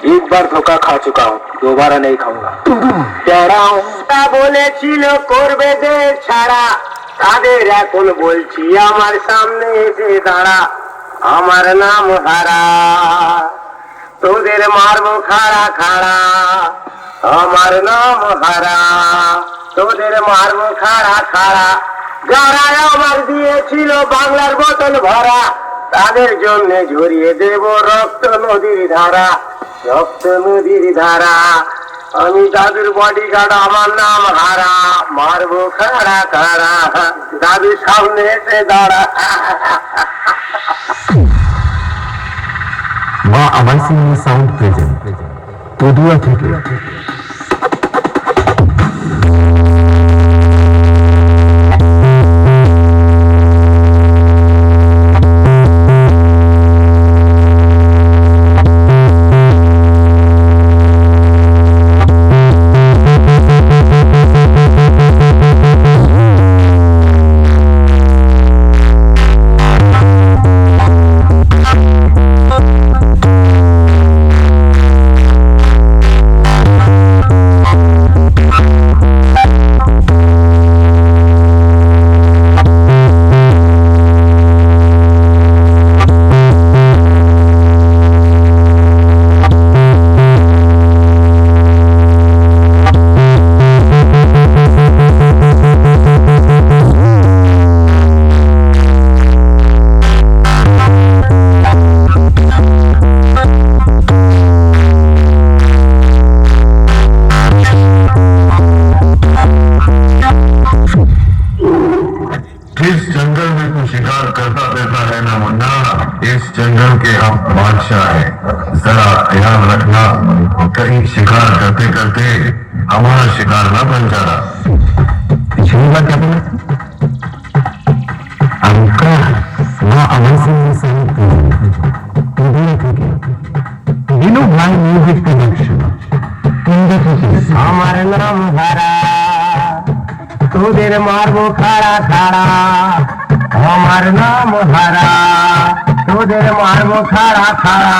एक बार धोखा खा चुका हूँ, दोबारा नहीं खाऊंगा। বলেছিল করবে যে ছাড়া, তাদের এখন বলছি আমার সামনে এসে দাঁড়া, আমার নাম হারা, তোদের মারবো খাড়া খাড়া, আমার নাম হারা, তোদের মারবো খাড়া খাড়া। যারা আমার দিয়েছিল বাংলার বোতল ভরা, তাদের জন্য ঝরিয়ে দেব রক্ত নদীর ধারা, রক্ত নদীর ধারা। আমি দাদুর বডিগার্ড, আমার নাম হারা, মারবো খাড়া খাড়া, দাদুর সামনে এসে দাঁড়া। মা আমার সিনেমা সাউন্ড প্রেজেন্ট তদুয়া থেকে। शिकार करता रहता है ना मुन्ना, इस जंगल के हम बादशाह हैं। जरा ध्यान रखना, कहीं शिकार करते करते हमारा शिकार ना बन जाना। पिछली बार क्या बोला अंका? वो अमेजिंग दिनू भाई म्यूजिक कनेक्शन। আমার নাম হারা, তোদের মারবো খাড়া খাড়া, আমার নাম হারা, তোদের মারবো খাড়া খাড়া।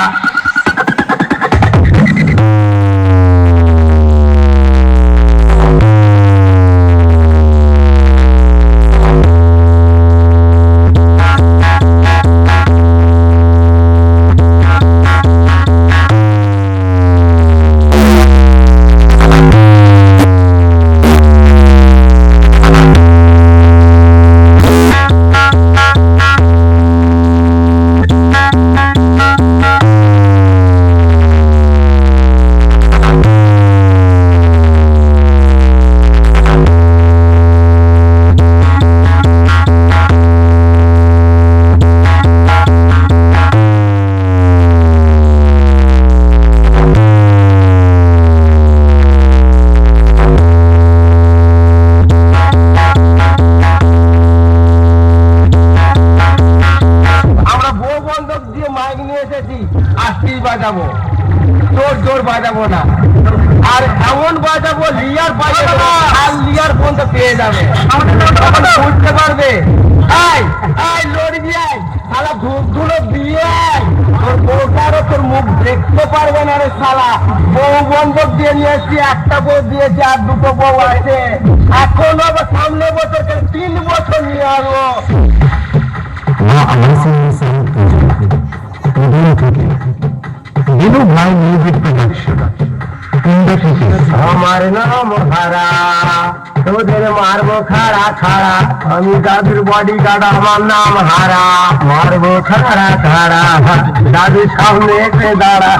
বাজাবো, জোর জোর বাজাবো না, আর এমন বাজাবো লিয়ার বাজাবো আর লিয়ার পর্যন্ত পেয়ে যাবে, বুঝতে পারবে। শালা ধূপ ধুলো দিয়ে তোর বউটারও তোর মুখ দেখতে পারবে না রে শালা। বউ বন্ধক দিয়ে নিয়ে এসছি, একটা বউ দিয়েছি আর দুটো বউ আছে, এখনো সামনে বছর 3 বছর নিয়ে আসবো। दिनू भाई म्यूजिक प्रोडक्शन। আমার নাম হারা, তোদের মারবো খাড়া খাড়া, আমি দাদুর বডিগার্ড, আমার নাম হারা, মারবো খাড়া খাড়া, দাদুর সামনে এসে দাঁড়া।